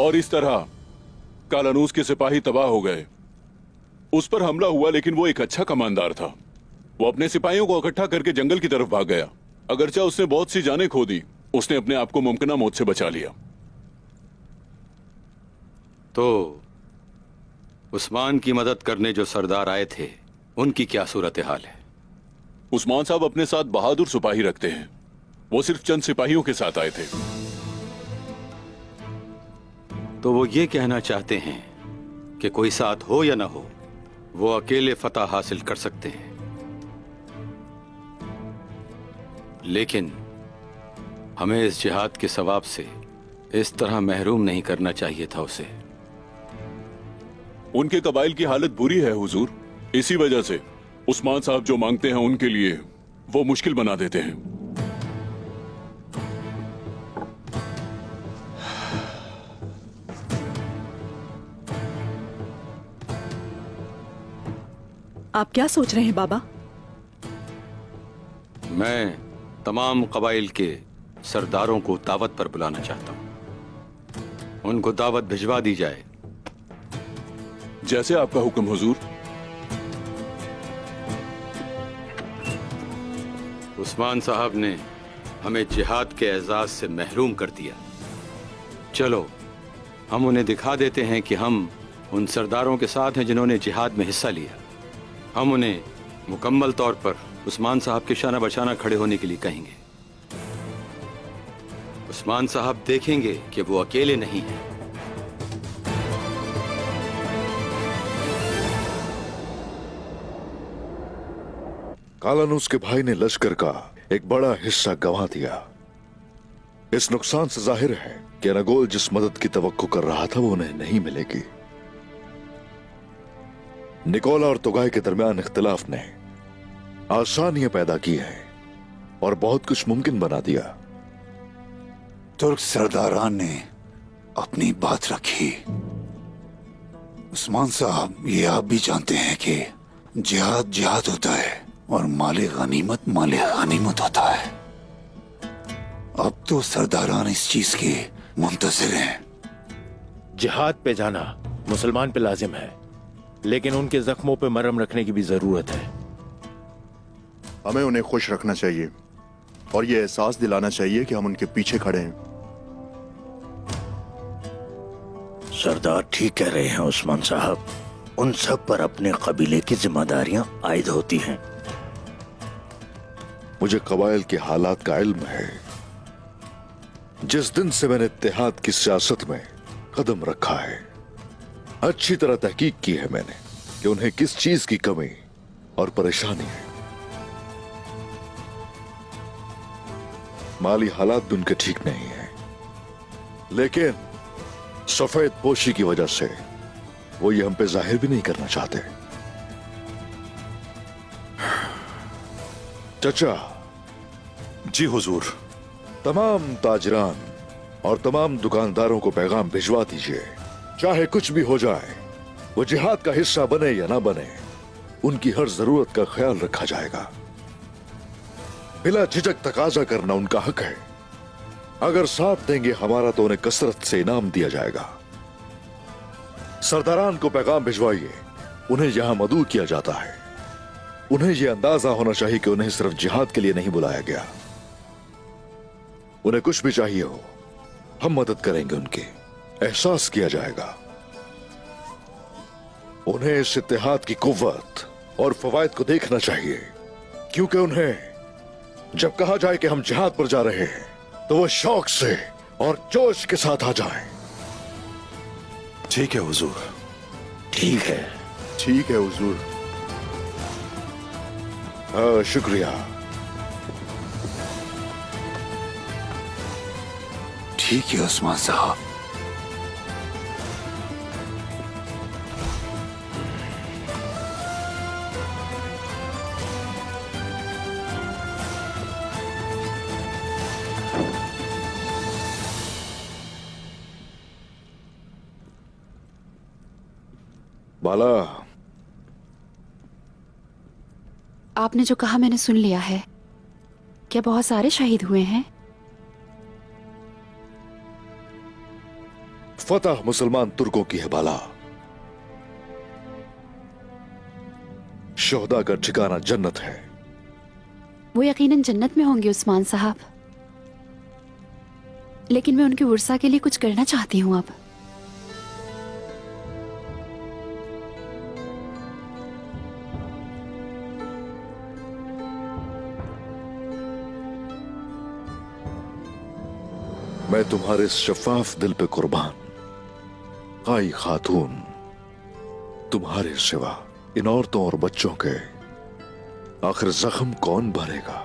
और इस तरह कालानूस के सिपाही तबाह हो गए। उस पर हमला हुआ, लेकिन वो एक अच्छा कमांडर था। वो अपने सिपाहियों को इकट्ठा करके जंगल की तरफ भाग गया। अगरचा उसने बहुत सी जानें खो दी, उसने अपने आप को मुमकिन मौत से बचा लिया। तो उस्मान की मदद करने जो सरदार आए थे, उनकी क्या सूरत हाल है? उस्मान साहब अपने साथ बहादुर सिपाही रखते हैं। वो सिर्फ चंद सिपाहियों के साथ आए थे। तो वो ये कहना चाहते हैं कि कोई साथ हो या ना हो, वो अकेले फतह हासिल कर सकते हैं। लेकिन हमें इस जिहाद के सवाब से इस तरह महरूम नहीं करना चाहिए था उसे। उनके कबाइल की हालत बुरी है हुजूर, इसी वजह से उस्मान साहब जो मांगते हैं उनके लिए वो मुश्किल बना देते हैं। आप क्या सोच रहे हैं बाबा? मैं तमाम कबाइल के सरदारों को दावत पर बुलाना चाहता हूं। उनको दावत भिजवा दी जाए। जैसे आपका हुक्म हुजूर। उस्मान साहब ने हमें जिहाद के एजाज से महरूम कर दिया। चलो हम उन्हें दिखा देते हैं कि हम उन सरदारों के साथ हैं जिन्होंने जिहाद में हिस्सा लिया। हम उन्हें मुकम्मल तौर पर उस्मान साहब के शाना बशाना खड़े होने के लिए कहेंगे। उस्मान साहब देखेंगे कि वो अकेले नहीं हैं। कालानूस के भाई ने लश्कर का एक बड़ा हिस्सा गंवा दिया। इस नुकसान से जाहिर है कि अनगोल जिस मदद की तवक्को कर रहा था वो उन्हें नहीं मिलेगी। निकोला और तुगाई के दरमियान इख्तिलाफ ने आसानियां पैदा की हैं और बहुत कुछ मुमकिन बना दिया। तुर्क सरदारान ने अपनी बात रखी। उस्मान साहब, ये आप भी जानते हैं कि जिहाद जिहाद होता है और माले गनीमत होता है। अब तो सरदारान इस चीज के मुंतज़िर हैं। जिहाद पे जाना मुसलमान पे लाजिम है, लेकिन उनके जख्मों पे मरहम रखने की भी जरूरत है। हमें उन्हें खुश रखना चाहिए और ये एहसास दिलाना चाहिए कि हम उनके पीछे खड़े हैं। सरदार ठीक कह रहे हैं उस्मान साहब। उन सब पर अपने कबीले की जिम्मेदारियां आयद होती हैं। मुझे कबाइल के हालात का इल्म है। जिस दिन से मैंने इत्तेहाद की सियासत में कदम रखा है, अच्छी तरह तहकीक की है मैंने कि उन्हें किस चीज की कमी और परेशानी है। माली हालात भी उनके ठीक नहीं है, लेकिन सफेद पोशी की वजह से वो ये हम पे जाहिर भी नहीं करना चाहते। चचा। जी हुजूर। तमाम ताजरान और तमाम दुकानदारों को पैगाम भिजवा दीजिए, चाहे कुछ भी हो जाए, वो जिहाद का हिस्सा बने या ना बने, उनकी हर जरूरत का ख्याल रखा जाएगा। बिला झिझक तकाजा करना उनका हक है। अगर साथ देंगे हमारा तो उन्हें कसरत से इनाम दिया जाएगा। सरदारान को पैगाम भिजवाइए, उन्हें यहां मदऊ किया जाता है। उन्हें यह अंदाजा होना चाहिए कि उन्हें सिर्फ जिहाद के लिए नहीं बुलाया गया। उन्हें कुछ भी चाहिए हो, हम मदद करेंगे। उनके एहसास किया जाएगा। उन्हें इस इत्तेहाद की कुव्वत और फवायद को देखना चाहिए, क्योंकि उन्हें जब कहा जाए कि हम जिहाद पर जा रहे हैं तो वो शौक से और जोश के साथ आ जाएं। ठीक है हुजूर। ठीक है। ठीक है हुजूर। शुक्रिया। ठीक है उस्मान साहब। बाला, आपने जो कहा मैंने सुन लिया है। क्या बहुत सारे शहीद हुए हैं? फतह मुसलमान तुर्कों की है बाला। शोहदा का ठिकाना जन्नत है। वो यकीनन जन्नत में होंगे उस्मान साहब, लेकिन मैं उनकी वर्सा के लिए कुछ करना चाहती हूँ अब। मैं तुम्हारे इस शफाफ दिल पे कुर्बान। काई खातून, तुम्हारे सिवा इन औरतों और बच्चों के आखिर जख्म कौन भरेगा?